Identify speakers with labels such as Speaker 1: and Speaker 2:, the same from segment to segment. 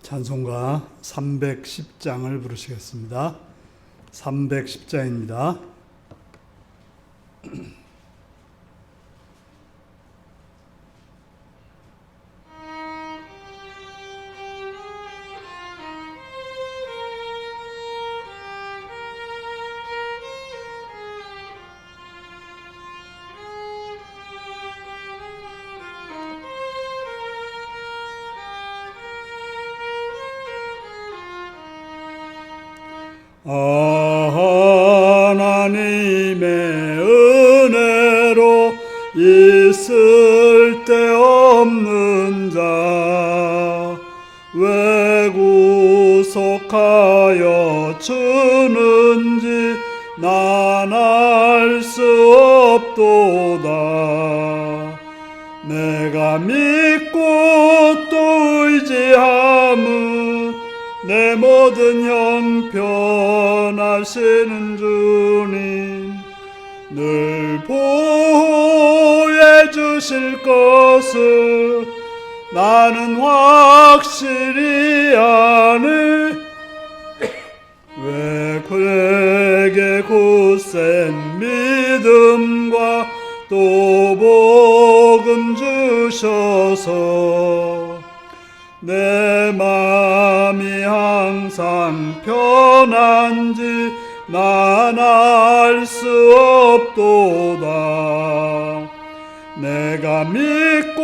Speaker 1: 찬송가 310장을 부르시겠습니다. 310장입니다. 하나님의 은혜로 있을 데 없는 자 왜 구속하여 주는지 난 알 수 없도다. 내가 믿고 또 의지함은 내 모든 형편하시는 주님 늘 보호해 주실 것을 나는 확실히 아네. 왜 그에게 굳센 믿음과 또 복음 주셔서 내 맘이 항상 편한지 난 알 수 없도다. 내가 믿고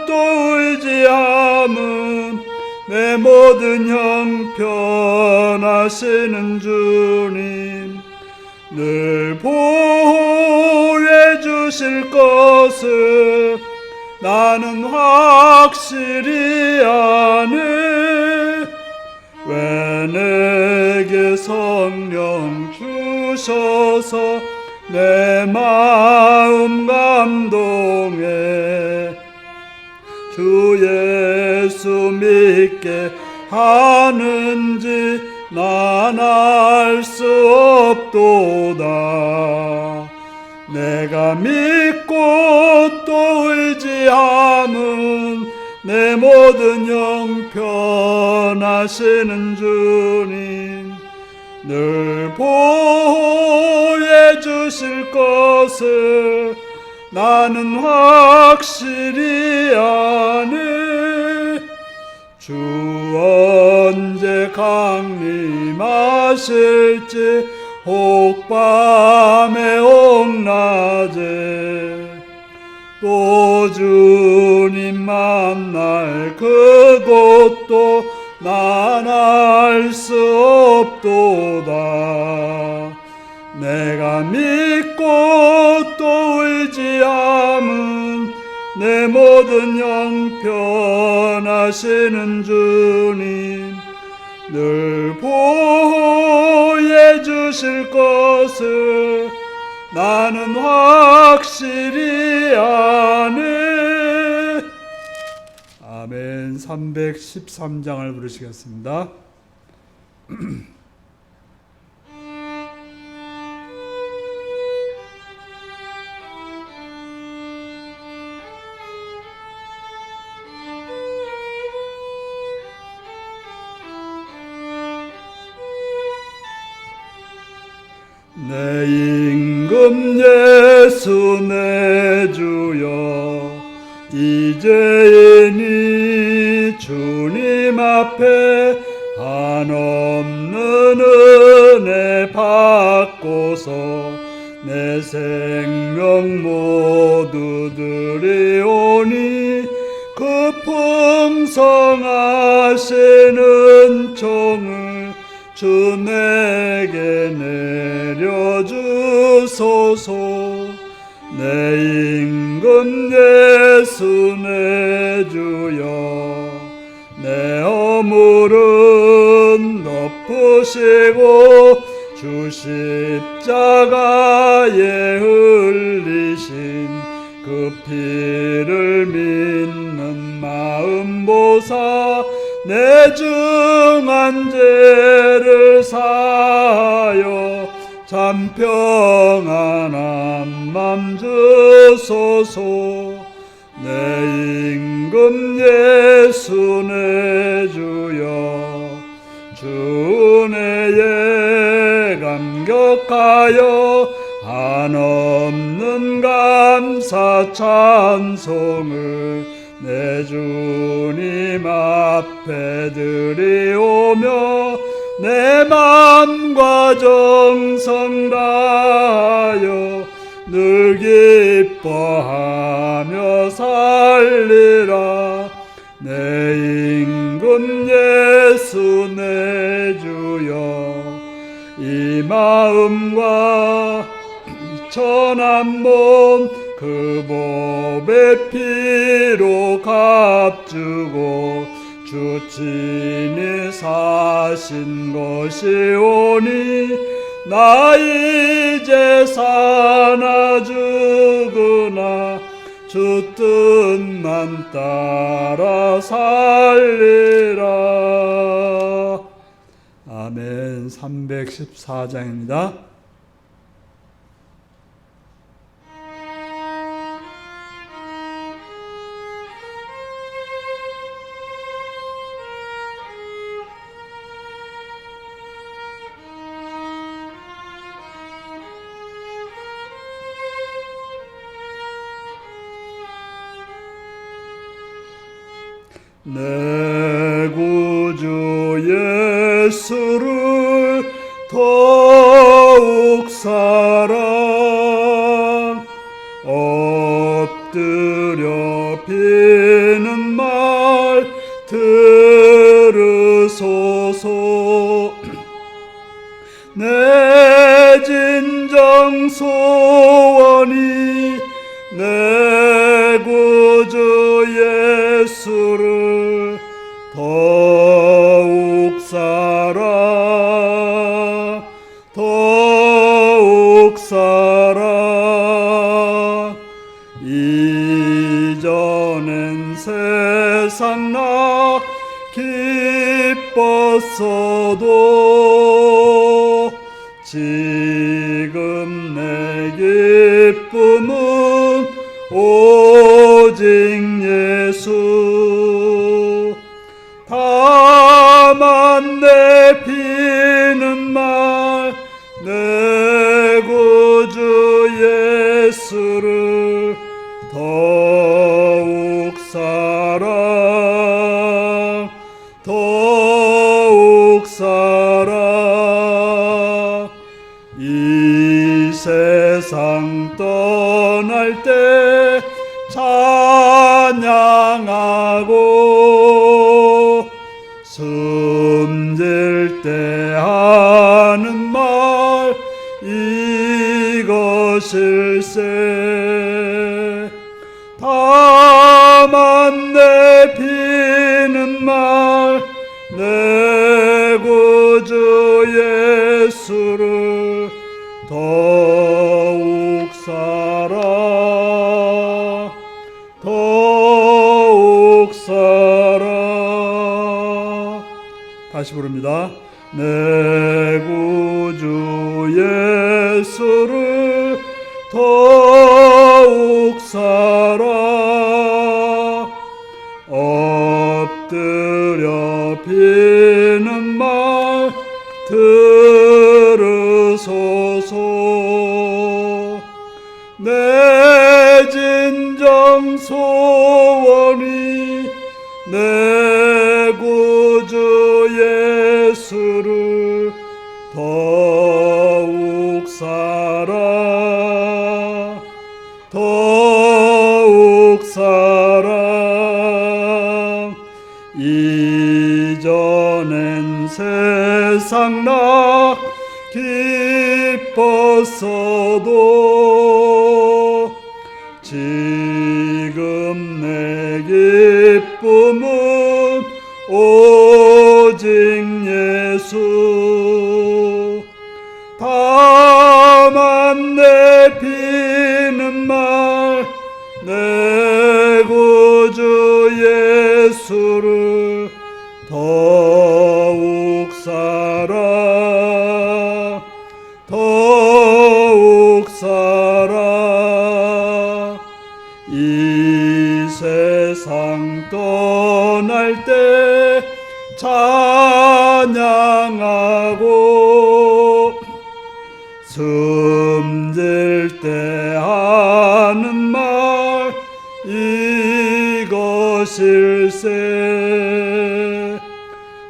Speaker 1: 또 의지함은 내 모든 형편하시는 주님 늘 보호해 주실 것을 나는 확실히 아네. 왜 내게 성령 주셔서 내 마음 감동해 주 예수 믿게 하는지 난 알 수 없도다. 내가 믿고 또 의지함은 내 모든 형편하시는 주님 늘 보호해 주실 것을 나는 확실히 아네. 주 언제 강림하실지 혹 밤에 혹 낮에 또 주님 만날 그곳도 난 알 수 없도다. 내가 믿고 또 의지함은 내 모든 형편하시는 주님 늘 보호해 주실 것을 나는 확실히 아네. 아멘. 313장을 부르시겠습니다. 내 임금 예수 내 주여 이제이니 주님 앞에 한없는 은혜 받고서 내 생명 모두 드리오니 그 풍성하신 은총을 주 내게 내려주소서. 내 임금 예수 내 주여 내 허물은 덮으시고 주 십자가에 흘리신 그 피를 믿는 마음 보사 내 중한 죄를 사하여 참 평안한 맘 주소서. 내 임금 예수 내 주여 주 은혜에 감격하여 한없는 감사 찬송을 내 주님 앞에 드리오며 내 맘과 정성 다하여 늘 기뻐하며 살리라. 내 임금 예수 내 주여 이 마음과 천한 몸 그 몸의 피로 값주고 주 친히 사신 것이오니 나 이제 사나 죽으나 주 뜻만 따라 살리라. 아멘. 314장입니다. 내 구주 예수를 더욱 사랑 엎드려 비는 말 들으소서. 내 진정 소원이 내 구주 예수를 더욱 사랑 더욱 사랑. 이전엔 세상 나 기뻤어도 지금 내 기쁨은 오직 예수. 다만 내 피는 말 내 구주 예수를 더욱 사랑 더욱 사랑. 이 세상 떠날 때 찬양하고 숨질 때 하는 말 이것일세. 다만 내 피는 말 내 구주 예수를 더욱 사랑 더욱 사랑. 다시 부릅니다. 내 구주 예수를 더욱 사랑 엎드려 비는 말 들으소서. 내 진정 소원이 내 구주 예수를 더욱 사랑 더욱 사랑. 이전엔 세상 나 기뻤어도 지금 내 기쁨은 오직 예수. 다만 내 피는 말 내 구주 예수를 더욱 사랑 더욱 사랑. 이 찬양할 때 찬양하고 숨질 때 하는 말 이것일세.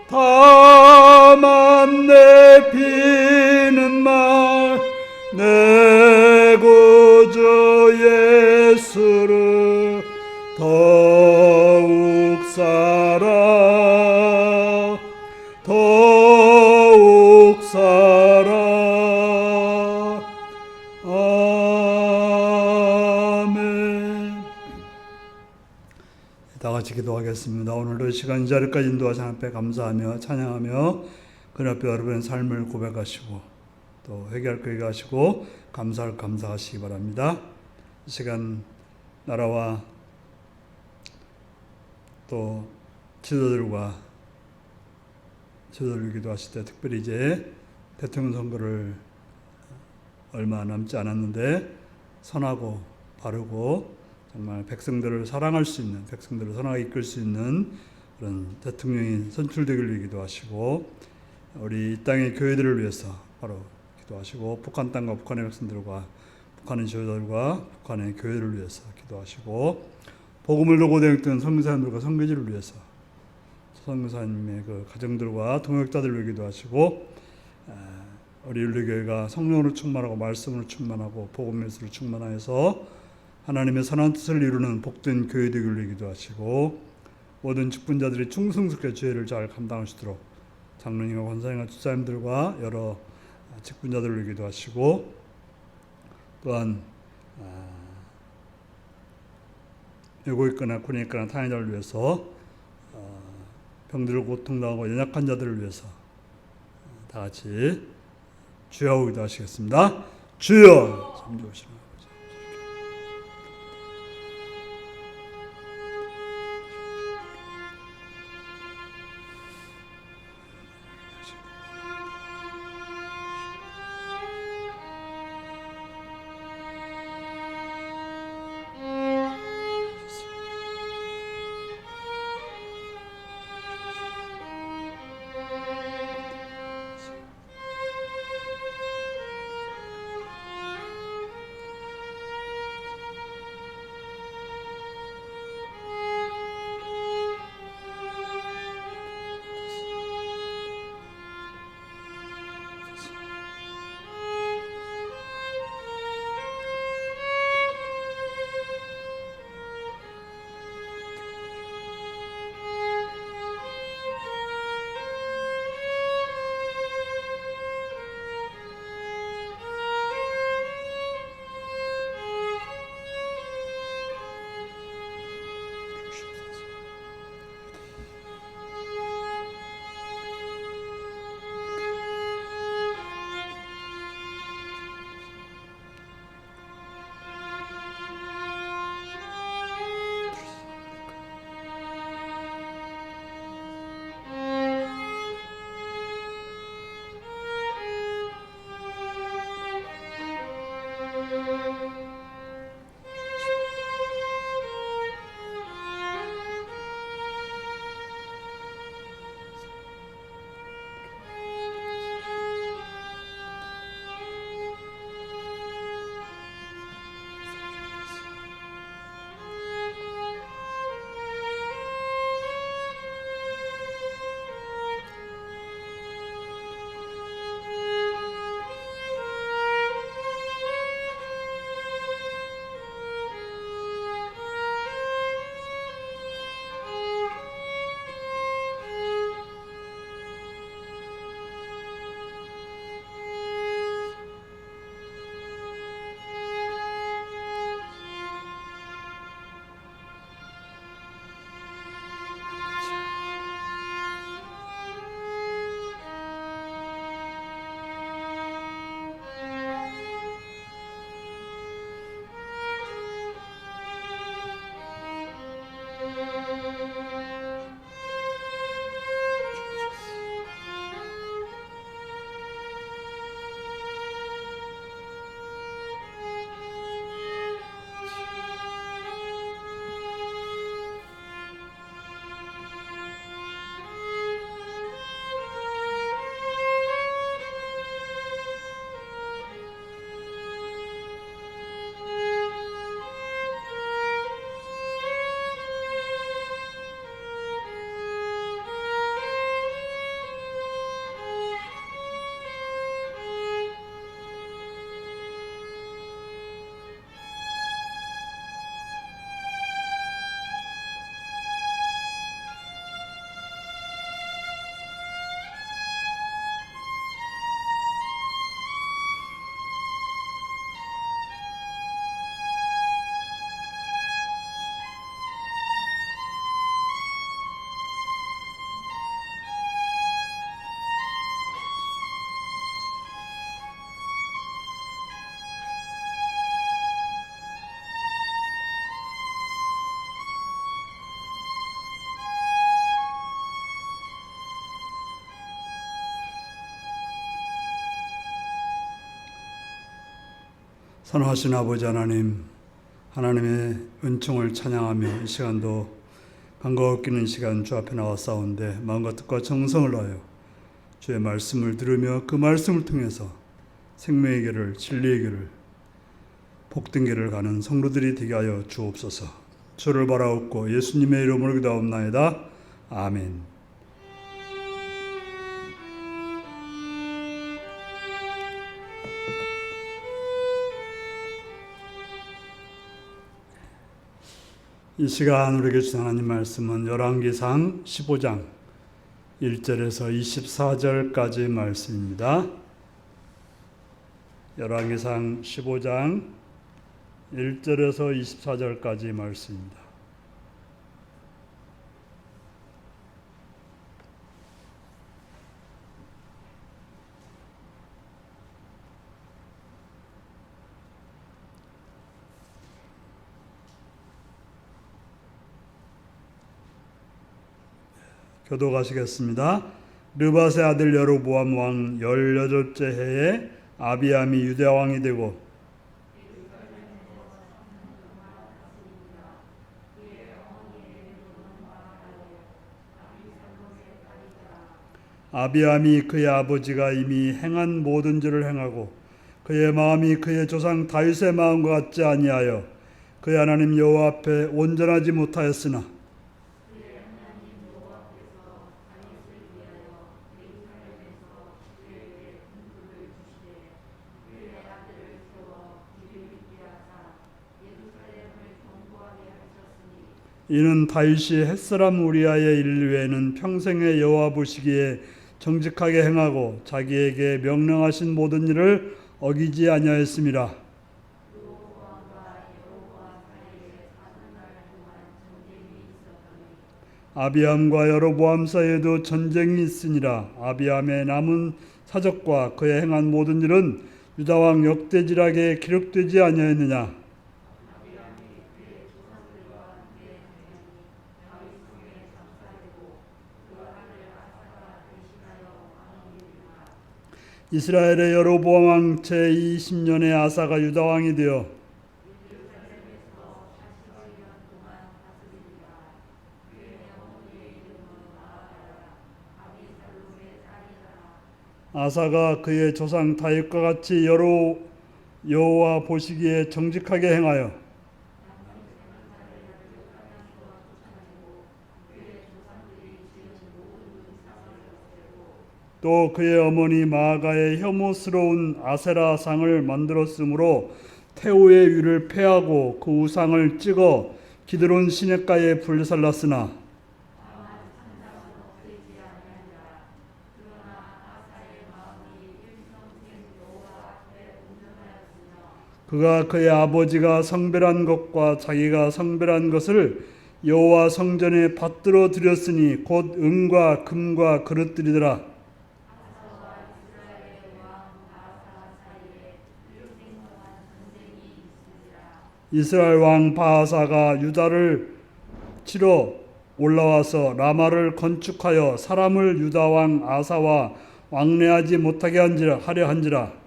Speaker 1: 다만 내피는 말 내 구주 예수를 더욱 사랑 더욱 사랑. 아멘. 다 같이 기도하겠습니다. 오늘도 시간 이 자리까지 인도하신 하나님께 감사하며 찬양하며 그 앞에 여러분의 삶을 고백하시고 또 회개할 거 회개하시고 감사할 감사하시기 바랍니다. 이 시간 나라와 또 지도자들과 지도자들 기도하실 때 특별히 이제 대통령 선거를 얼마 남지 않았는데 선하고 바르고 정말 백성들을 사랑할 수 있는, 백성들을 선하게 이끌 수 있는 그런 대통령이 선출되기를 기도하시고 우리 이 땅의 교회들을 위해서 바로 기도하시고 북한 땅과 북한의 백성들과 북한의 지도자들과 북한의 교회를 위해서 기도하시고 복음을 도고 대행했던 선교사님들과 선교지를 위해서 선교사님의 그 가정들과 동역자들을 위해 기도하시고 우리 윤리교회가 성령으로 충만하고 말씀으로 충만하고 복음 예수로 충만하여서 하나님의 선한 뜻을 이루는 복된 교회 되기를 위해 기도하시고 모든 직분자들이 충성스럽게 죄를 잘 감당할 수 있도록 장로님과 권사님과 집사님들과 여러 직분자들을 위해 기도하시고 또한 여고 있거나 군에 있거나 탄핵자를 위해서 병들고 고통당하고 연약한 자들을 위해서 다 같이 주여 기도하시겠습니다. 주여 잠기오시라. 선하신 아버지 하나님, 하나님의 은총을 찬양하며 이 시간도 반가워 끼는 시간 주 앞에 나왔사온데 마음과 뜻과 정성을 다하여 주의 말씀을 들으며 그 말씀을 통해서 생명의 길을, 진리의 길을, 복된 길을 가는 성도들이 되게 하여 주옵소서. 주를 바라옵고 예수님의 이름으로 기도하옵나이다. 아멘. 이 시간 우리에게 주신 하나님 말씀은 열왕기상 15장 1절에서 24절까지 말씀입니다. 열왕기상 15장 1절에서 24절까지 말씀입니다. 교도가시겠습니다. 르밧의 아들 여로보암 왕 18째 해에 아비암이 유다 왕이 되고 아비암이 그의 아버지가 이미 행한 모든 죄를 행하고 그의 마음이 그의 조상 다윗의 마음과 같지 아니하여 그의 하나님 여호와 앞에 온전하지 못하였으나 이는 다윗이 햇사람 우리아의 일 외에는 평생에 여호와 보시기에 정직하게 행하고 자기에게 명령하신 모든 일을 어기지 아니하였음이라. 아비암과 여로보암 사이에도 전쟁이 있으니라. 아비암의 남은 사적과 그의 행한 모든 일은 유다왕 역대지락에 기록되지 아니하였느냐. 이스라엘의 여로보암 왕 제20년에 아사가 유다 왕이 되어 아사가 그의 조상 다윗과 같이 여호와 보시기에 정직하게 행하여 또 그의 어머니 마아가의 혐오스러운 아세라상을 만들었으므로 태우의 위를 패하고 그 우상을 찍어 기드론 시냇가에 불살랐으나 그가 그의 아버지가 성별한 것과 자기가 성별한 것을 여호와 성전에 받들어 드렸으니 곧 은과 금과 그릇들이더라. 이스라엘 왕 바하사가 유다를 치러 올라와서 라마를 건축하여 사람을 유다 왕 아사와 왕래하지 못하게 하려 한지라.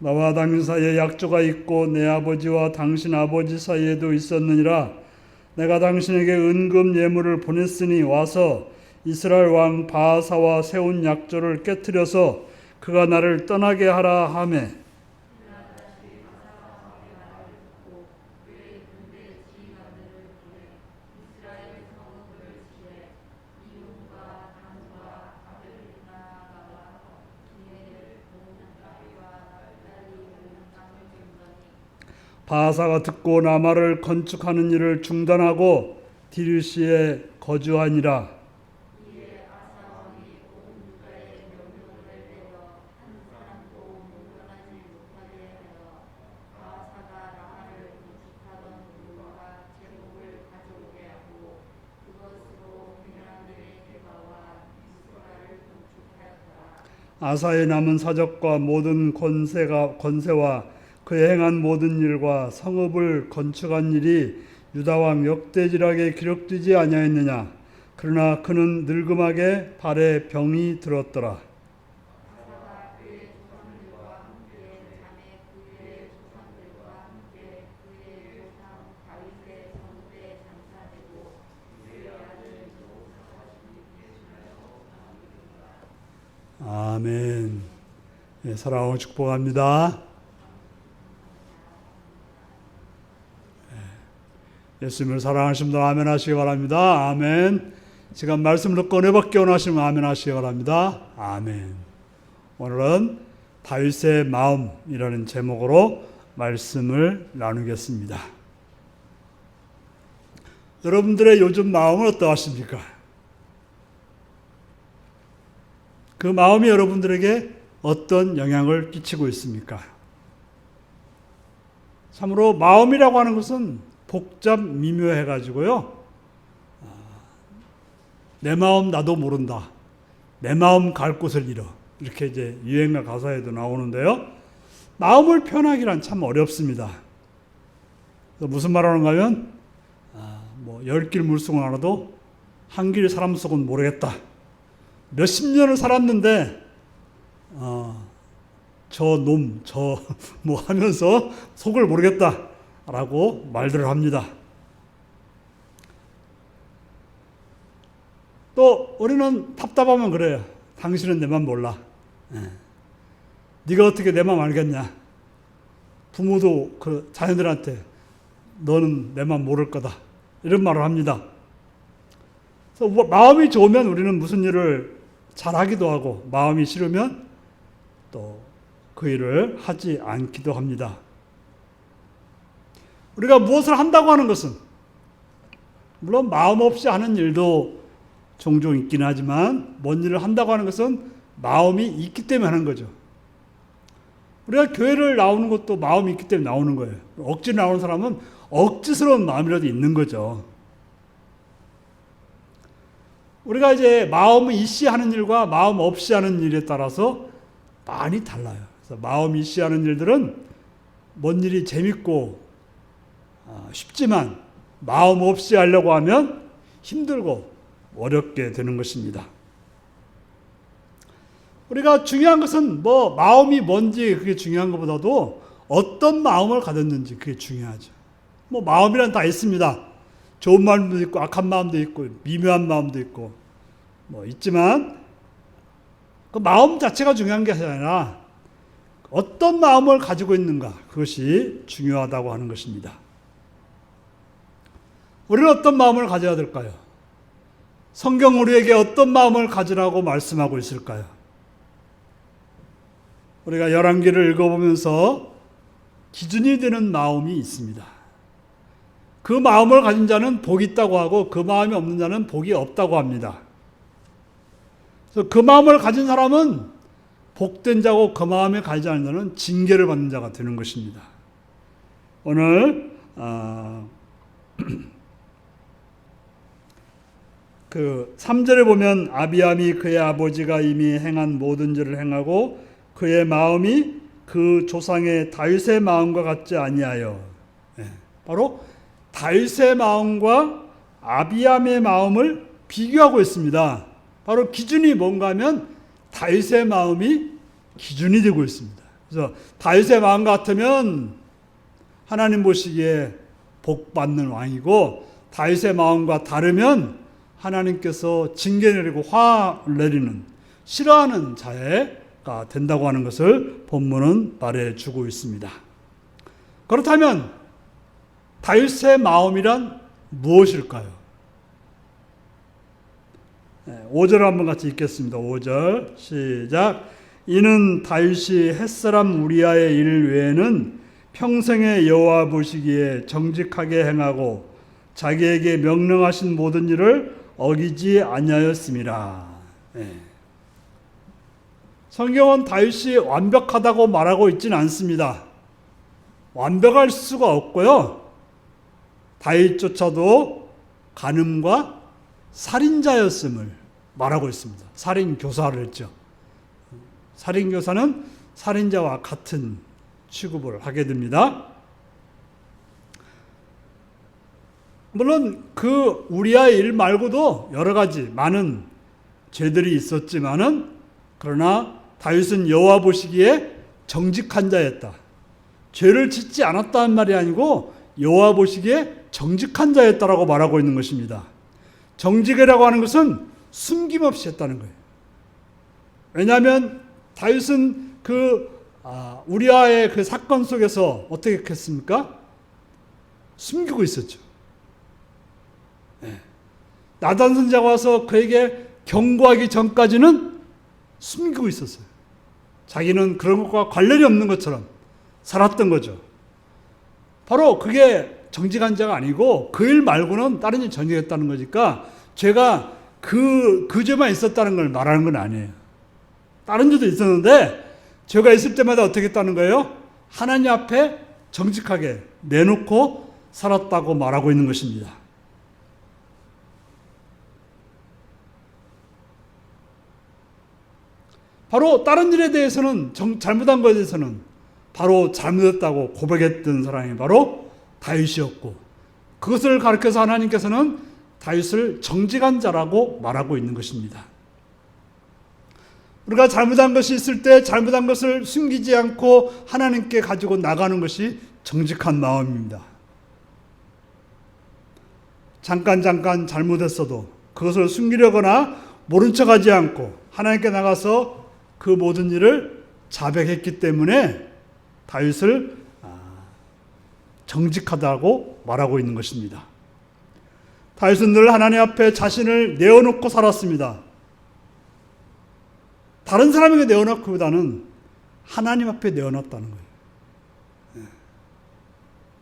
Speaker 1: 나와 당신 사이에 약조가 있고 내 아버지와 당신 아버지 사이에도 있었느니라. 내가 당신에게 은금 예물을 보냈으니 와서 이스라엘 왕 바하사와 세운 약조를 깨뜨려서 그가 나를 떠나게 하라 하매 바하사가 듣고 라마를 건축하는 일을 중단하고 디르시에 거주하니라. 아사의 남은 사적과 모든 권세와 그의 행한 모든 일과 성읍을 건축한 일이 유다 왕 역대지락에 기록되지 아니하였느냐. 그러나 그는 늙음하게 발에 병이 들었더라. 아멘. 네, 사랑하고 축복합니다. 예수님을 사랑하시는 분들 아멘 하시기 바랍니다. 아멘. 시간 말씀으로 꺼내받기 원하시면 아멘 하시기 바랍니다. 아멘. 오늘은 다윗의 마음이라는 제목으로 말씀을 나누겠습니다. 여러분들의 요즘 마음은 어떠하십니까? 그 마음이 여러분들에게 어떤 영향을 끼치고 있습니까? 참으로 마음이라고 하는 것은 복잡 미묘해가지고요. 내 마음 나도 모른다. 내 마음 갈 곳을 잃어. 이렇게 이제 유행가 가사에도 나오는데요. 마음을 표현하기란 참 어렵습니다. 무슨 말 하는가 하면, 10길 물속은 알아도 한 길 사람 속은 모르겠다. 몇십 년을 살았는데, 뭐 하면서 속을 모르겠다. 라고 말들을 합니다. 또 우리는 답답하면 그래요. 당신은 내 맘 몰라. 네가 어떻게 내 맘 알겠냐. 부모도 그 자녀들한테 너는 내 맘 모를 거다. 이런 말을 합니다. 그래서 마음이 좋으면 우리는 무슨 일을 잘하기도 하고 마음이 싫으면 또 그 일을 하지 않기도 합니다. 우리가 무엇을 한다고 하는 것은 물론 마음 없이 하는 일도 종종 있긴 하지만 뭔 일을 한다고 하는 것은 마음이 있기 때문에 하는 거죠. 우리가 교회를 나오는 것도 마음이 있기 때문에 나오는 거예요. 억지로 나오는 사람은 억지스러운 마음이라도 있는 거죠. 우리가 이제 마음이 있이 하는 일과 마음 없이 하는 일에 따라서 많이 달라요. 그래서 마음 있이 하는 일들은 뭔 일이 재밌고 쉽지만 마음 없이 하려고 하면 힘들고 어렵게 되는 것입니다. 우리가 중요한 것은 마음이 뭔지 그게 중요한 것보다도 어떤 마음을 가졌는지 그게 중요하죠. 마음이란 다 있습니다. 좋은 마음도 있고 악한 마음도 있고 미묘한 마음도 있고 있지만 그 마음 자체가 중요한 게 아니라 어떤 마음을 가지고 있는가 그것이 중요하다고 하는 것입니다. 우리는 어떤 마음을 가져야 될까요? 성경 우리에게 어떤 마음을 가지라고 말씀하고 있을까요? 우리가 열왕기를 읽어보면서 기준이 되는 마음이 있습니다. 그 마음을 가진 자는 복이 있다고 하고 그 마음이 없는 자는 복이 없다고 합니다. 그래서 그 마음을 가진 사람은 복된 자고 그 마음을 가지지 않는 자는 징계를 받는 자가 되는 것입니다. 오늘 그 3절에 보면 아비암이 그의 아버지가 이미 행한 모든 죄를 행하고 그의 마음이 그 조상의 다윗의 마음과 같지 아니하여. 바로 다윗의 마음과 아비암의 마음을 비교하고 있습니다. 바로 기준이 뭔가 하면 다윗의 마음이 기준이 되고 있습니다. 그래서 다윗의 마음 같으면 하나님 보시기에 복 받는 왕이고 다윗의 마음과 다르면 하나님께서 징계 내리고 화 내리는 싫어하는 자가 된다고 하는 것을 본문은 말해주고 있습니다. 그렇다면 다윗의 마음이란 무엇일까요? 5절 한번 같이 읽겠습니다. 5절 시작. 이는 다윗이 햇사람 우리아의 일 외에는 평생에 여호와 보시기에 정직하게 행하고 자기에게 명령하신 모든 일을 어기지 아니하였음이라. 성경은 다윗이 완벽하다고 말하고 있지는 않습니다. 완벽할 수가 없고요. 다윗조차도 간음과 살인자였음을 말하고 있습니다. 살인 교사를 했죠. 살인교사는 살인자와 같은 취급을 하게 됩니다. 물론 그 우리아의 일 말고도 여러 가지 많은 죄들이 있었지만은 그러나 다윗은 여호와 보시기에 정직한 자였다. 죄를 짓지 않았다는 말이 아니고 여호와 보시기에 정직한 자였다라고 말하고 있는 것입니다. 정직이라고 하는 것은 숨김없이 했다는 거예요. 왜냐하면 다윗은 우리아의 그 사건 속에서 어떻게 했습니까? 숨기고 있었죠. 나단 선지자가 와서 그에게 경고하기 전까지는 숨기고 있었어요. 자기는 그런 것과 관련이 없는 것처럼 살았던 거죠. 바로 그게 정직한 자가 아니고 그 일 말고는 다른 일 정직했다는 거니까 죄가 그 죄만 있었다는 걸 말하는 건 아니에요. 다른 죄도 있었는데 죄가 있을 때마다 어떻게 했다는 거예요? 하나님 앞에 정직하게 내놓고 살았다고 말하고 있는 것입니다. 바로 다른 일에 대해서는 잘못한 것에 대해서는 바로 잘못했다고 고백했던 사람이 바로 다윗이었고 그것을 가르쳐서 하나님께서는 다윗을 정직한 자라고 말하고 있는 것입니다. 우리가 잘못한 것이 있을 때 잘못한 것을 숨기지 않고 하나님께 가지고 나가는 것이 정직한 마음입니다. 잠깐 잘못했어도 그것을 숨기려거나 모른 척하지 않고 하나님께 나가서 그 모든 일을 자백했기 때문에 다윗을 정직하다고 말하고 있는 것입니다. 다윗은 늘 하나님 앞에 자신을 내어놓고 살았습니다. 다른 사람에게 내어놓기보다는 하나님 앞에 내어놨다는 거예요.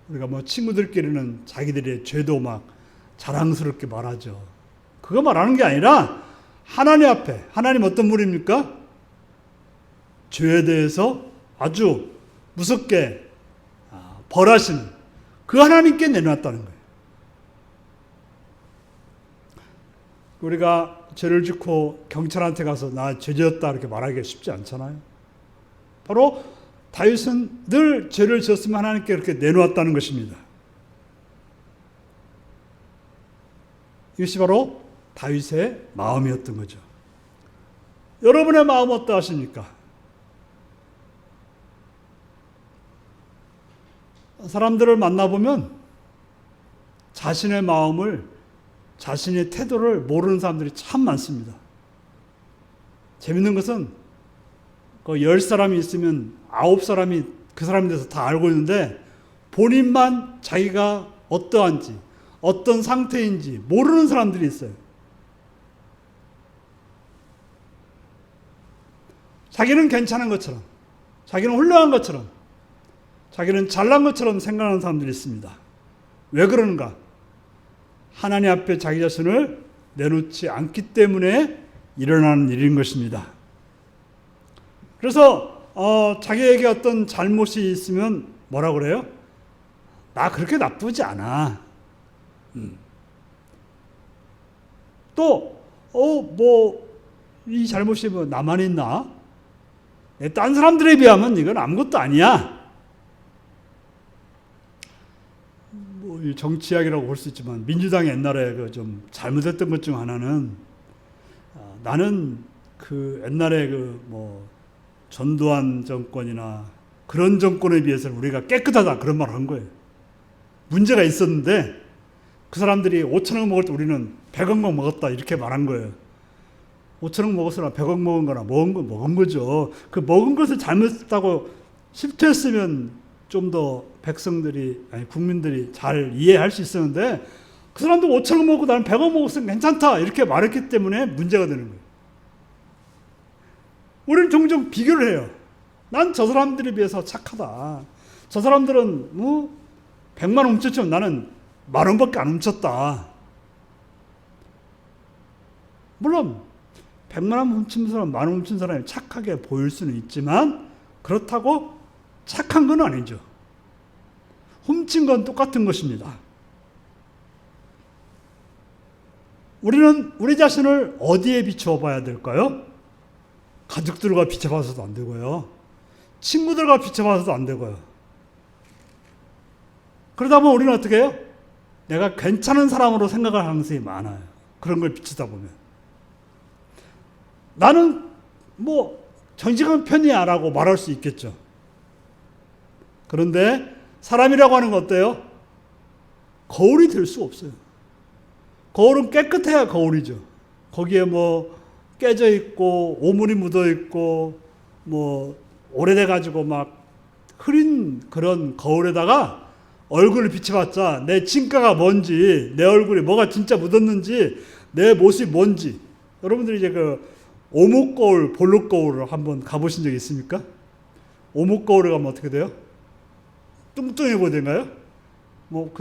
Speaker 1: 우리가 친구들끼리는 자기들의 죄도 막 자랑스럽게 말하죠. 그거 말하는 게 아니라 하나님 앞에, 하나님 어떤 분입니까? 죄에 대해서 아주 무섭게 벌하시는 그 하나님께 내놨다는 거예요. 우리가 죄를 짓고 경찰한테 가서 나 죄 지었다 이렇게 말하기가 쉽지 않잖아요. 바로 다윗은 늘 죄를 지었으면 하나님께 이렇게 내놓았다는 것입니다. 이것이 바로 다윗의 마음이었던 거죠. 여러분의 마음 어떠하십니까? 사람들을 만나보면 자신의 마음을, 자신의 태도를 모르는 사람들이 참 많습니다. 재밌는 것은 10사람이 있으면 9사람이 그 사람에 대해서 다 알고 있는데 본인만 자기가 어떠한지, 어떤 상태인지 모르는 사람들이 있어요. 자기는 괜찮은 것처럼, 자기는 훌륭한 것처럼, 자기는 잘난 것처럼 생각하는 사람들이 있습니다. 왜 그러는가? 하나님 앞에 자기 자신을 내놓지 않기 때문에 일어나는 일인 것입니다. 그래서 자기에게 어떤 잘못이 있으면 뭐라고 그래요? 나 그렇게 나쁘지 않아. 또 이 잘못이 나만 있나? 딴 사람들에 비하면 이건 아무것도 아니야. 정치 이야기라고 볼 수 있지만 민주당이 옛날에 좀 잘못했던 것 중 하나는 나는 옛날에 전두환 정권이나 그런 정권에 비해서는 우리가 깨끗하다 그런 말을 한 거예요. 문제가 있었는데 그 사람들이 5천억 먹을 때 우리는 100억 먹었다 이렇게 말한 거예요. 5천억 먹었으나 100억 먹은 거나 먹은 거죠. 그 먹은 것을 잘못했다고 실토했으면 좀 더 국민들이 잘 이해할 수 있었는데 그 사람도 5천억 먹고 나는 100억 먹었으면 괜찮다 이렇게 말했기 때문에 문제가 되는 거예요. 우리는 종종 비교를 해요. 난 저 사람들에 비해서 착하다. 저 사람들은 100만 원 훔쳤지만 나는 10,000원밖에 안 훔쳤다. 물론 100만 원 훔친 사람, 10,000원 훔친 사람이 착하게 보일 수는 있지만 그렇다고 착한 건 아니죠. 훔친 건 똑같은 것입니다. 우리는 우리 자신을 어디에 비추어 봐야 될까요? 가족들과 비춰봐서도 안 되고요. 친구들과 비춰봐서도 안 되고요. 그러다 보면 우리는 어떻게 해요? 내가 괜찮은 사람으로 생각할 가능성이 많아요. 그런 걸 비추다 보면. 나는 뭐 정직한 편이야라고 말할 수 있겠죠. 그런데 사람이라고 하는 건 어때요? 거울이 될 수 없어요. 거울은 깨끗해야 거울이죠. 거기에 뭐 깨져 있고 오물이 묻어 있고 뭐 오래돼 가지고 막 흐린 그런 거울에다가 얼굴을 비춰봤자 내 진가가 뭔지, 내 얼굴에 뭐가 진짜 묻었는지, 내 모습이 뭔지. 여러분들이 이제 그 오목거울, 볼록거울을 한번 가보신 적 있습니까? 오목거울에 가면 어떻게 돼요? 뚱뚱해 보이던가요? 뭐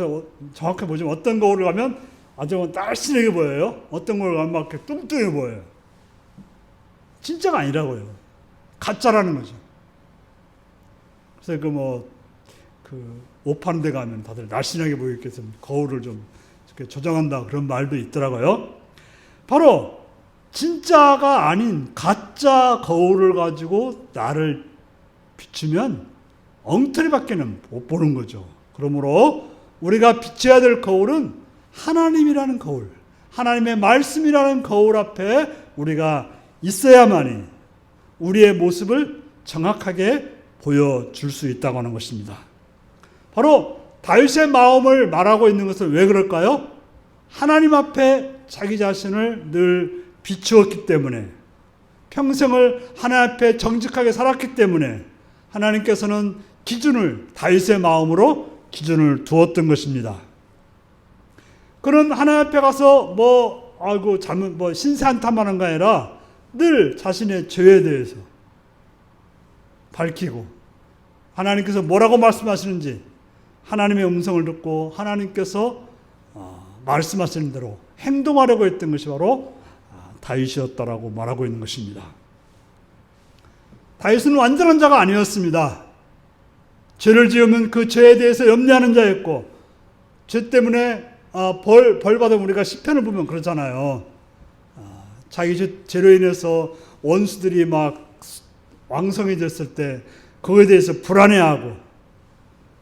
Speaker 1: 정확히 보시면 어떤 거울을 가면 아주 날씬하게 보여요. 어떤 거울을 가면 막 이렇게 뚱뚱해 보여요. 진짜가 아니라고요. 가짜라는 거죠. 그래서 옷 파는 데 가면 다들 날씬하게 보이게 해서 거울을 좀 이렇게 조정한다 그런 말도 있더라고요. 바로 진짜가 아닌 가짜 거울을 가지고 나를 비추면 엉터리밖에는 못 보는 거죠. 그러므로 우리가 비춰야 될 거울은 하나님이라는 거울, 하나님의 말씀이라는 거울 앞에 우리가 있어야만이 우리의 모습을 정확하게 보여줄 수 있다고 하는 것입니다. 바로 다윗의 마음을 말하고 있는 것은 왜 그럴까요? 하나님 앞에 자기 자신을 늘 비추었기 때문에, 평생을 하나님 앞에 정직하게 살았기 때문에 하나님께서는 다윗의 마음으로 기준을 두었던 것입니다. 그는 하나님 앞에 가서 신세한탄하는 게 아니라 늘 자신의 죄에 대해서 밝히고, 하나님께서 뭐라고 말씀하시는지 하나님의 음성을 듣고 하나님께서 말씀하시는 대로 행동하려고 했던 것이 바로 다윗이었다라고 말하고 있는 것입니다. 다윗은 완전한 자가 아니었습니다. 죄를 지으면 그 죄에 대해서 염려하는 자였고, 죄 때문에 벌 받으면 우리가 시편을 보면 그러잖아요. 자기 죄로 인해서 원수들이 막 왕성해졌을 때 그거에 대해서 불안해하고,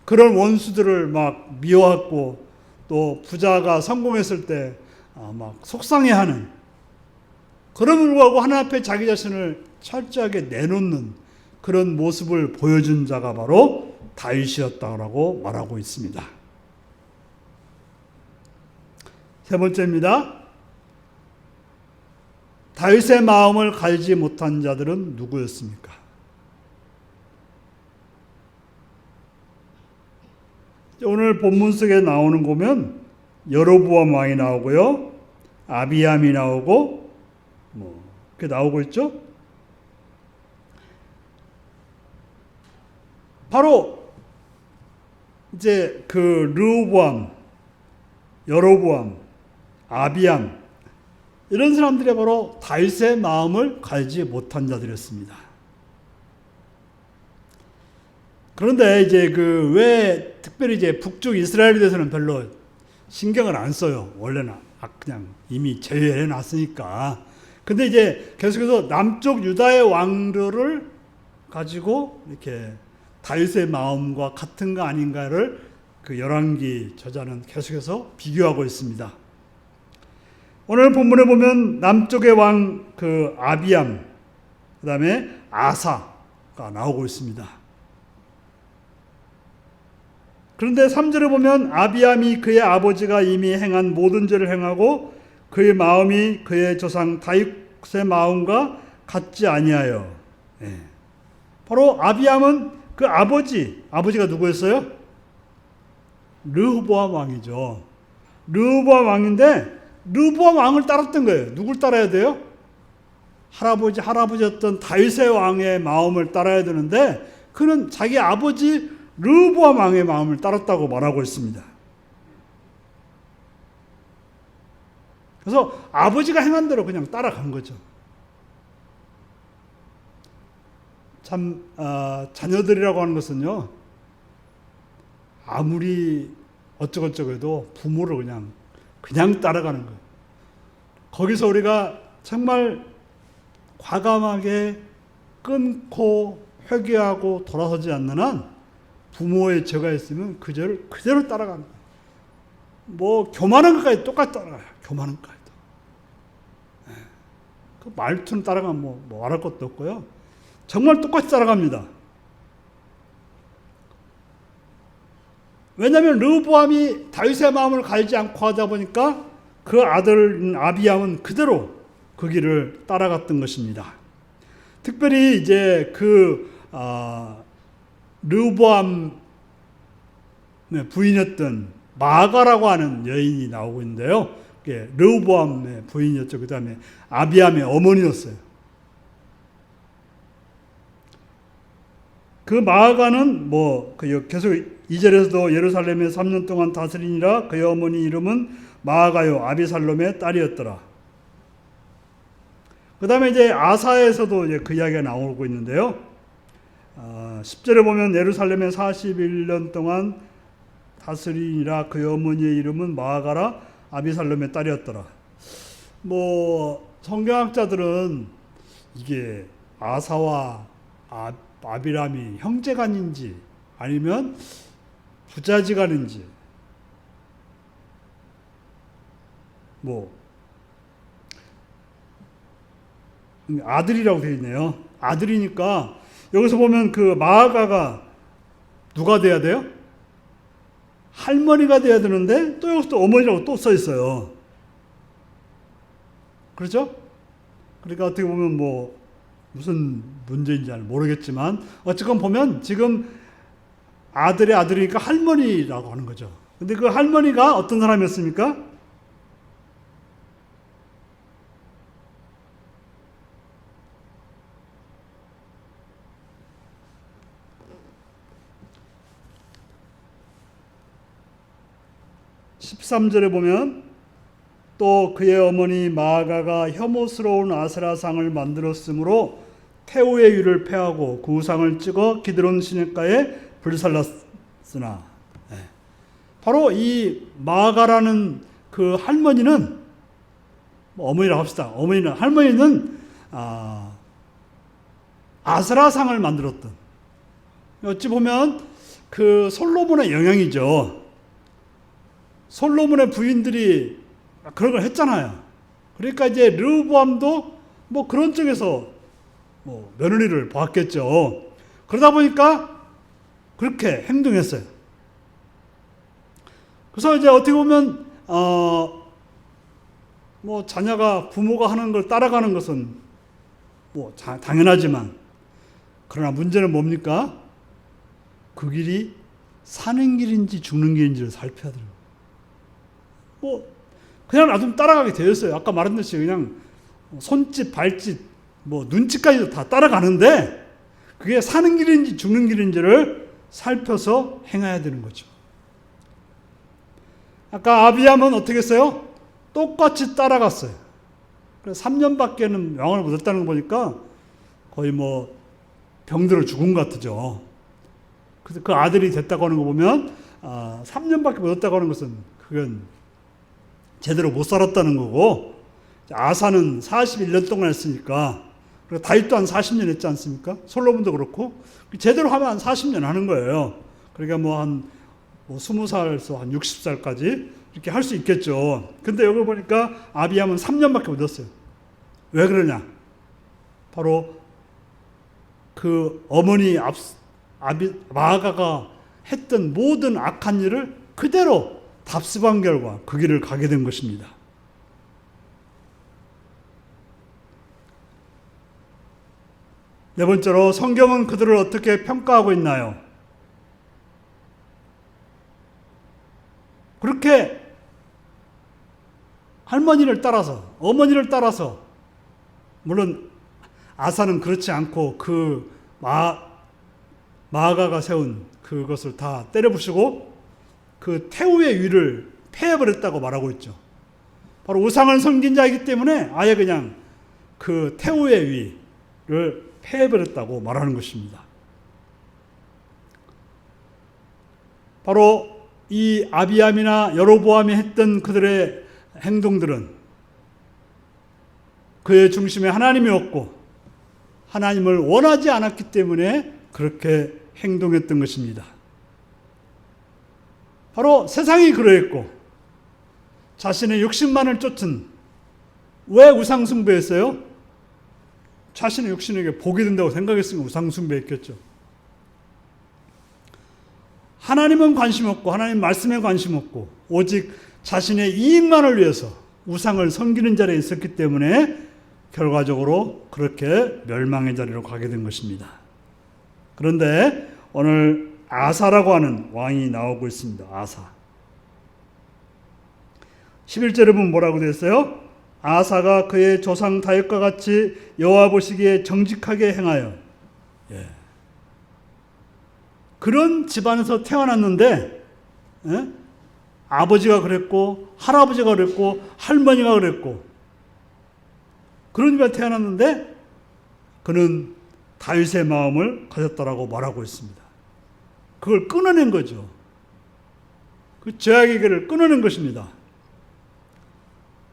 Speaker 1: 그런 원수들을 막 미워하고, 또 부자가 성공했을 때 막 속상해하는, 그럼에도 불구하고 하나님 앞에 자기 자신을 철저하게 내놓는 그런 모습을 보여준 자가 바로 다윗이었다고 말하고 있습니다. 세 번째입니다. 다윗의 마음을 가지지 못한 자들은 누구였습니까? 오늘 본문 속에 나오는 거 보면 여로보암 왕이 나오고요, 아비암이 나오고 그렇게 나오고 있죠. 바로 이제 르호보암, 여로보암, 아비암, 이런 사람들이 바로 다윗의 마음을 가지지 못한 자들이었습니다. 그런데 이제 왜 특별히 이제 북쪽 이스라엘에 대해서는 별로 신경을 안 써요. 원래는 그냥 이미 제외해 놨으니까. 근데 이제 계속해서 남쪽 유다의 왕들을 가지고 이렇게 다윗의 마음과 같은가 아닌가를 열왕기 저자는 계속해서 비교하고 있습니다. 오늘 본문에 보면 남쪽의 왕 아비암, 그 다음에 아사가 나오고 있습니다. 그런데 3절에 보면 아비암이 그의 아버지가 이미 행한 모든 죄를 행하고 그의 마음이 그의 조상 다윗의 마음과 같지 아니하여. 바로 아비암은 그 아버지가 누구였어요? 르호보암 왕이죠. 르호보암 왕인데 르호보암 왕을 따랐던 거예요. 누굴 따라야 돼요? 할아버지였던 다윗의 왕의 마음을 따라야 되는데 그는 자기 아버지 르호보암 왕의 마음을 따랐다고 말하고 있습니다. 그래서 아버지가 행한 대로 그냥 따라간 거죠. 참 자녀들이라고 하는 것은요, 아무리 어쩌고저쩌고 해도 부모를 그냥 따라가는 거예요. 거기서 우리가 정말 과감하게 끊고 회개하고 돌아서지 않는 한 부모의 죄가 있으면 그 죄를 그대로 따라갑니다. 뭐 교만한 것까지 똑같이 따라가요. 교만한 것까지도. 그 말투는 따라가면 뭐 말할 것도 없고요. 정말 똑같이 따라갑니다. 왜냐하면 르호보암이 다윗의 마음을 갈지 않고 하다 보니까 그 아들 아비암은 그대로 그 길을 따라갔던 것입니다. 특별히 이제 르호보암의 부인이었던 마가라고 하는 여인이 나오고 있는데요. 르호보암의 부인이었죠. 그 다음에 아비암의 어머니였어요. 그 마가는 계속 2절에서도 예루살렘에 3년 동안 다스리니라. 그의 어머니 이름은 마가요 아비살롬의 딸이었더라. 그 다음에 이제 아사에서도 이제 그 이야기가 나오고 있는데요. 10절에 보면 예루살렘에 41년 동안 다스리니라. 그의 어머니의 이름은 마가라 아비살롬의 딸이었더라. 성경학자들은 이게 아사와 아비람이 형제간인지 아니면 부자지간인지 아들이라고 되어 있네요. 아들이니까 여기서 보면 그 마아가가 누가 돼야 돼요? 할머니가 돼야 되는데 또 여기서 또 어머니라고 또 써 있어요. 그렇죠? 그러니까 어떻게 보면 무슨 문제인지 잘 모르겠지만 어쨌건 보면 지금 아들의 아들이니까 할머니라고 하는 거죠. 근데 그 할머니가 어떤 사람이었습니까? (13절에) 보면 또 그의 어머니 마아가가 혐오스러운 아세라상을 만들었으므로 태우의 위를 패하고 그 우상을 찍어 기드론 시냇가에 불살랐으나, 바로 이 마아가라는 그 할머니는 어머니라고 합시다. 할머니는 아세라상을 만들었던, 어찌 보면 그 솔로몬의 영향이죠. 솔로몬의 부인들이 그런 걸 했잖아요. 그러니까 이제 르호보암도 그런 쪽에서 며느리를 보았겠죠. 그러다 보니까 그렇게 행동했어요. 그래서 이제 어떻게 보면 자녀가 부모가 하는 걸 따라가는 것은 당연하지만, 그러나 문제는 뭡니까? 그 길이 사는 길인지 죽는 길인지를 살펴야 돼요. 그냥 놔두면 따라가게 되었어요. 아까 말했듯이 그냥 손짓, 발짓, 눈치까지도 다 따라가는데 그게 사는 길인지 죽는 길인지를 살펴서 행해야 되는 거죠. 아까 아비암은 어떻게 했어요? 똑같이 따라갔어요. 그래서 3년밖에는 왕을 못했다는 거 보니까 거의 병들어 죽은 것 같죠. 그래서 그 아들이 됐다고 하는 거 보면 3년밖에 못했다고 하는 것은 그건 제대로 못 살았다는 거고, 아사는 41년 동안 했으니까, 그리고 다윗도 한 40년 했지 않습니까? 솔로몬도 그렇고, 제대로 하면 한 40년 하는 거예요. 그러니까 한 20살에서 한 60살까지 이렇게 할 수 있겠죠. 근데 여기 보니까 아비암은 3년밖에 못 했어요. 왜 그러냐? 바로 그 어머니 마아가가 했던 모든 악한 일을 그대로 답습한 결과 그 길을 가게 된 것입니다. 네 번째로, 성경은 그들을 어떻게 평가하고 있나요? 그렇게 할머니를 따라서, 어머니를 따라서, 물론 아사는 그렇지 않고 그 마아가가 세운 그것을 다 때려부수고 그 태우의 위를 패해버렸다고 말하고 있죠. 바로 우상을 섬긴 자이기 때문에 아예 그냥 그 태우의 위를 패해버렸다고 말하는 것입니다. 바로 이 아비암이나 여로보암이 했던 그들의 행동들은 그의 중심에 하나님이 없고 하나님을 원하지 않았기 때문에 그렇게 행동했던 것입니다. 바로 세상이 그러했고 자신의 욕심만을 쫓은, 왜 우상숭배했어요? 자신의 욕심에게 복이 된다고 생각했으면 우상숭배했겠죠. 하나님은 관심 없고 하나님 말씀에 관심 없고 오직 자신의 이익만을 위해서 우상을 섬기는 자리에 있었기 때문에 결과적으로 그렇게 멸망의 자리로 가게 된 것입니다. 그런데 오늘 아사라고 하는 왕이 나오고 있습니다. 아사. 11절에 보면 뭐라고 되어 있어요? 아사가 그의 조상 다윗과 같이 여호와 보시기에 정직하게 행하여. 예. 그런 집안에서 태어났는데, 예? 아버지가 그랬고 할아버지가 그랬고 할머니가 그랬고 그런 집에 태어났는데 그는 다윗의 마음을 가졌다라고 말하고 있습니다. 그걸 끊어낸 거죠. 그 죄악의 길을 끊어낸 것입니다.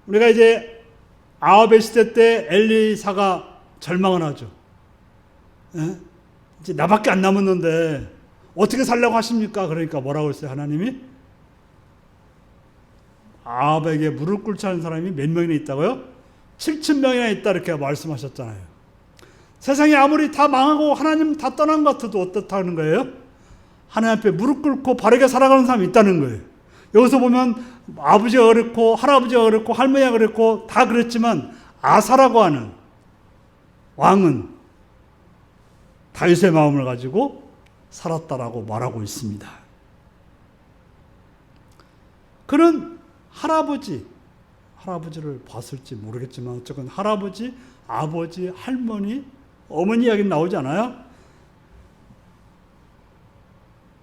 Speaker 1: 우리가 이제 아합의 시대 때 엘리사가 절망을 하죠. 예? 이제 나밖에 안 남았는데 어떻게 살려고 하십니까? 그러니까 뭐라고 했어요? 하나님이 아합에게 무릎 꿇지 않은 사람이 몇 명이나 있다고요? 7,000명이나 있다 이렇게 말씀하셨잖아요. 세상이 아무리 다 망하고 하나님 다 떠난 것 같아도 어떻다는 거예요? 하나님 앞에 무릎 꿇고 바르게 살아가는 사람이 있다는 거예요. 여기서 보면 아버지가 그랬고 할아버지가 그랬고 할머니가 그랬고 다 그랬지만 아사라고 하는 왕은 다윗의 마음을 가지고 살았다라고 말하고 있습니다. 그는 할아버지를 봤을지 모르겠지만 어쨌건 할아버지, 아버지, 할머니, 어머니 이야기는 나오지 않아요?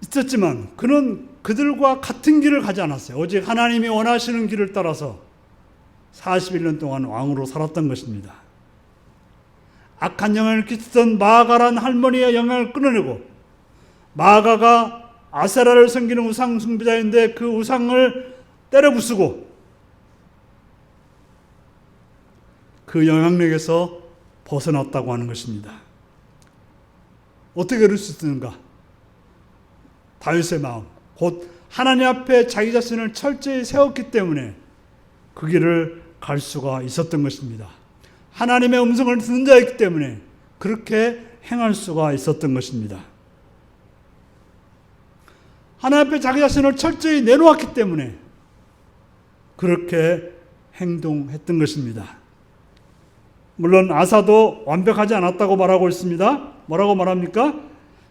Speaker 1: 있었지만 그는 그들과 같은 길을 가지 않았어요. 오직 하나님이 원하시는 길을 따라서 41년 동안 왕으로 살았던 것입니다. 악한 영향을 끼치던 마아가란 할머니의 영향을 끊어내고, 마아가가 아세라를 섬기는 우상 숭배자인데 그 우상을 때려 부수고 그 영향력에서 벗어났다고 하는 것입니다. 어떻게 그럴 수 있는가? 다윗의 마음, 곧 하나님 앞에 자기 자신을 철저히 세웠기 때문에 그 길을 갈 수가 있었던 것입니다. 하나님의 음성을 듣는 자였기 때문에 그렇게 행할 수가 있었던 것입니다. 하나님 앞에 자기 자신을 철저히 내놓았기 때문에 그렇게 행동했던 것입니다. 물론 아사도 완벽하지 않았다고 말하고 있습니다. 뭐라고 말합니까?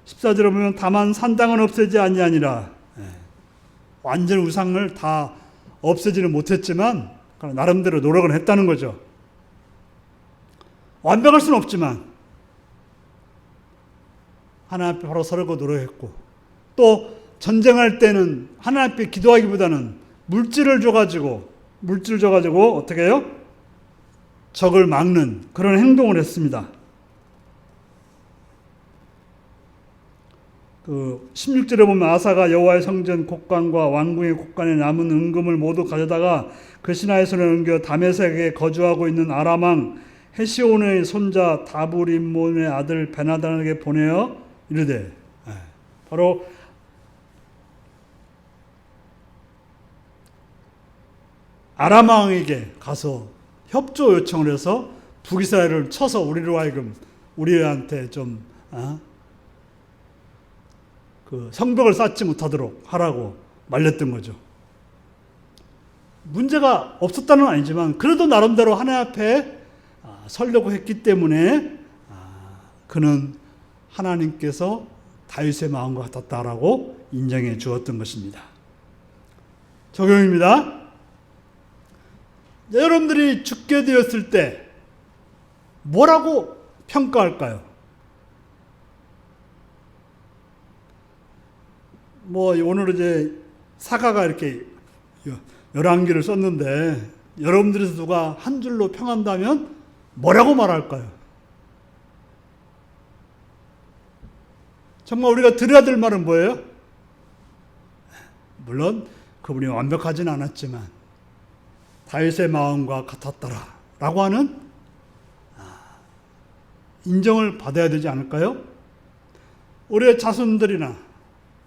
Speaker 1: 14절에 보면 다만 산당은 없애지 아니하니라. 완전 우상을 다 없애지는 못했지만 나름대로 노력을 했다는 거죠. 완벽할 수는 없지만 하나님 앞에 바로 서려고 노력했고, 또 전쟁할 때는 하나님 앞에 기도하기보다는 물질을 줘가지고 어떻게 해요? 적을 막는 그런 행동을 했습니다. 16절에 보면 아사가 여호와의 성전 곡관과 왕궁의 곡관에 남은 은금을 모두 가져다가 그 신하의 손에 옮겨 다메섹에 거주하고 있는 아람 왕 헤시온의 손자 다브림몬의 아들 베나단에게 보내어 이르되, 바로 아람 왕에게 가서 협조 요청을 해서 북이스라엘을 쳐서 우리한테 좀 성벽을 쌓지 못하도록 하라고 말렸던 거죠. 문제가 없었다는 건 아니지만 그래도 나름대로 하나님 앞에 서려고 했기 때문에 그는 하나님께서 다윗의 마음과 같았다라고 인정해 주었던 것입니다. 적용입니다. 여러분들이 죽게 되었을 때 뭐라고 평가할까요? 오늘 이제 사가가 이렇게 11개를 썼는데 여러분들에서 누가 한 줄로 평한다면 뭐라고 말할까요? 정말 우리가 드려야 될 말은 뭐예요? 물론 그분이 완벽하지는 않았지만 다윗의 마음과 같았더라 라고 하는 인정을 받아야 되지 않을까요? 우리의 자손들이나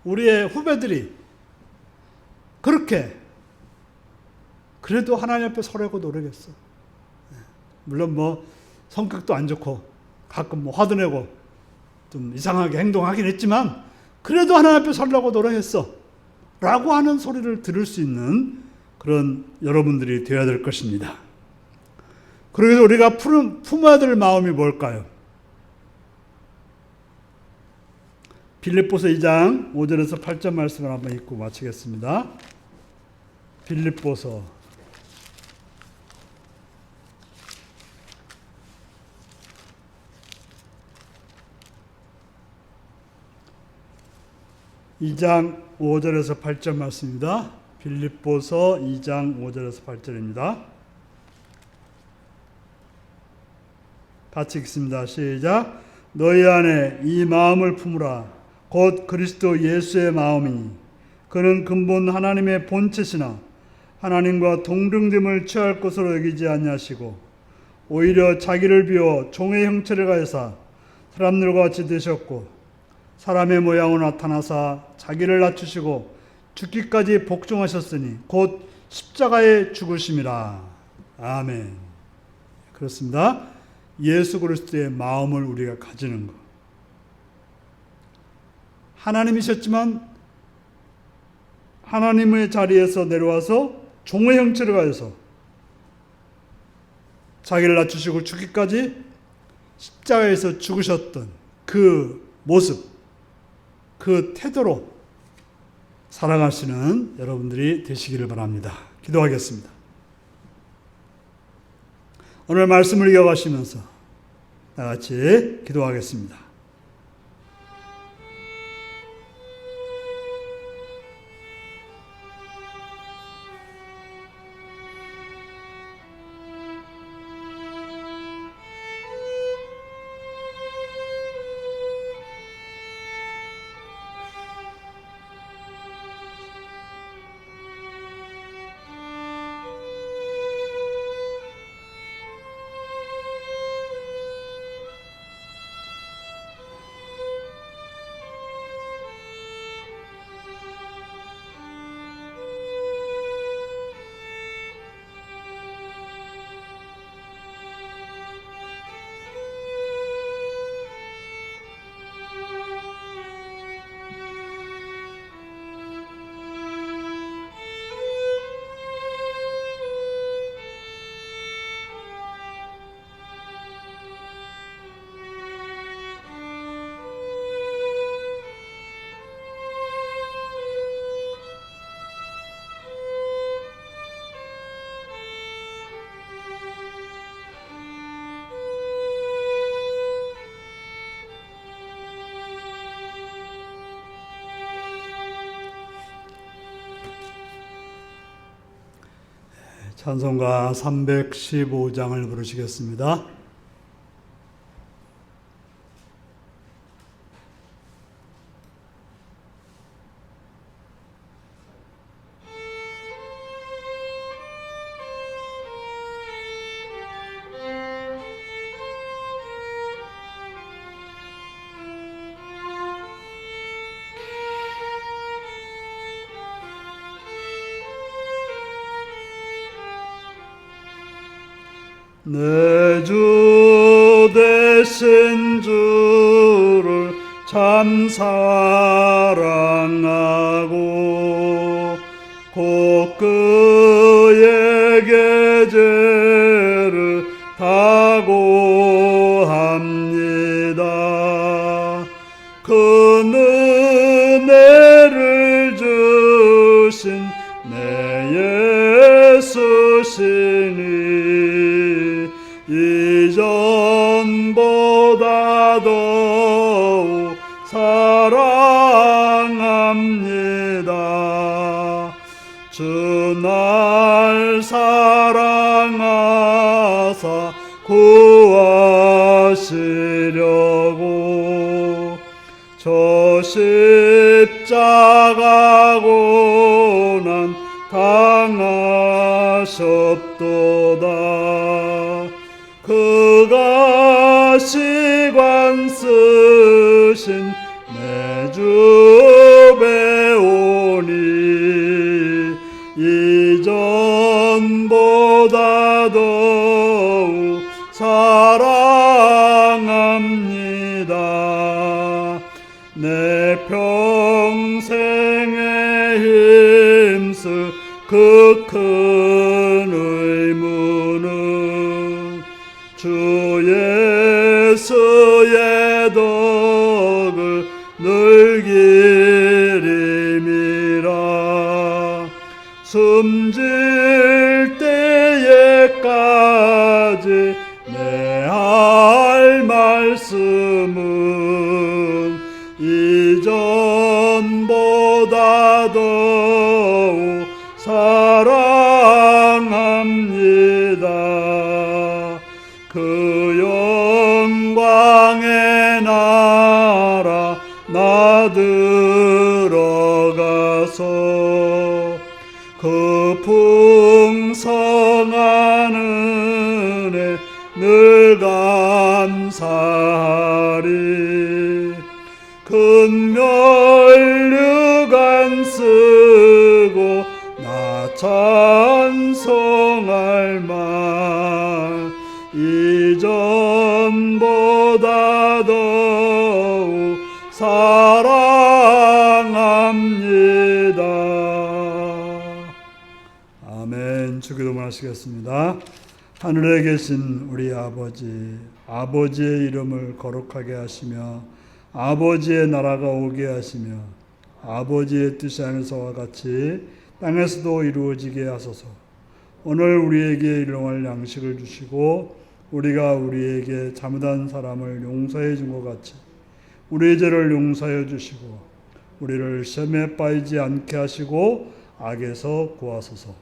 Speaker 1: 우리의 후배들이 그렇게 그래도 하나님 앞에 서려고 노력했어. 물론 뭐 성격도 안 좋고 가끔 뭐 화도 내고 좀 이상하게 행동하긴 했지만 그래도 하나님 앞에 서려고 노력했어 라고 하는 소리를 들을 수 있는 그런 여러분들이 되어야 될 것입니다. 그래서 우리가 품어야 될 마음이 뭘까요? 빌립보서 2장 5절에서 8절 말씀을 한번 읽고 마치겠습니다. 빌립보서 2장 5절에서 8절 말씀입니다. 빌립보서 2장 5절에서 8절입니다. 같이 읽습니다. 시작. 너희 안에 이 마음을 품으라. 곧 그리스도 예수의 마음이니 그는 근본 하나님의 본체시나 하나님과 동등됨을 취할 것으로 여기지 아니하시고 오히려 자기를 비워 종의 형체를 가해사 사람들과 같이 되셨고 사람의 모양으로 나타나사 자기를 낮추시고 죽기까지 복종하셨으니 곧 십자가에 죽으심이라. 아멘. 그렇습니다. 예수 그리스도의 마음을 우리가 가지는 것. 하나님이셨지만 하나님의 자리에서 내려와서 종의 형체를 가해서 자기를 낮추시고 죽기까지 십자가에서 죽으셨던 그 모습, 그 태도로 살아가시는 여러분들이 되시기를 바랍니다. 기도하겠습니다. 오늘 말씀을 이어가시면서 다 같이 기도하겠습니다. 찬송가 315장을 부르시겠습니다. 내 주 되신 주를 참 사랑하고 곧 그의 계제를 다고합니다. 그 은혜를 주신 내 예수시니 이전보다 더욱 사랑합니다. 주 날 사랑하사 구하시려고 저 십자가 고난 당하셨도다. 그가 시관 쓰신 내 주 배우니 이전보다 더욱 사랑합니다. 내 평생에 힘쓸 그 큰 의무는 주 예수의 덕을 늘기림이라. 숨질 때에까지 내 할 말씀은 이전보다 더욱 사랑합니다. 그 영광의 나라 나 들어가서 그 풍성한 은혜 늘 감사하리. 큰 멸류관 쓰고 나 찬송할 말 이전보다 더욱 사랑합니다. 아멘. 주기도문 하시겠습니다. 하늘에 계신 우리 아버지, 아버지의 이름을 거룩하게 하시며 아버지의 나라가 오게 하시며 아버지의 뜻이 하늘에서와 같이 땅에서도 이루어지게 하소서. 오늘 우리에게 일용할 양식을 주시고 우리가 우리에게 잘못한 사람을 용서해 준 것 같이 우리의 죄를 용서해 주시고 우리를 시험에 빠지지 않게 하시고 악에서 구하소서.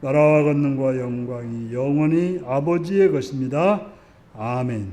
Speaker 1: 나라와 권능과 영광이 영원히 아버지의 것입니다. 아멘.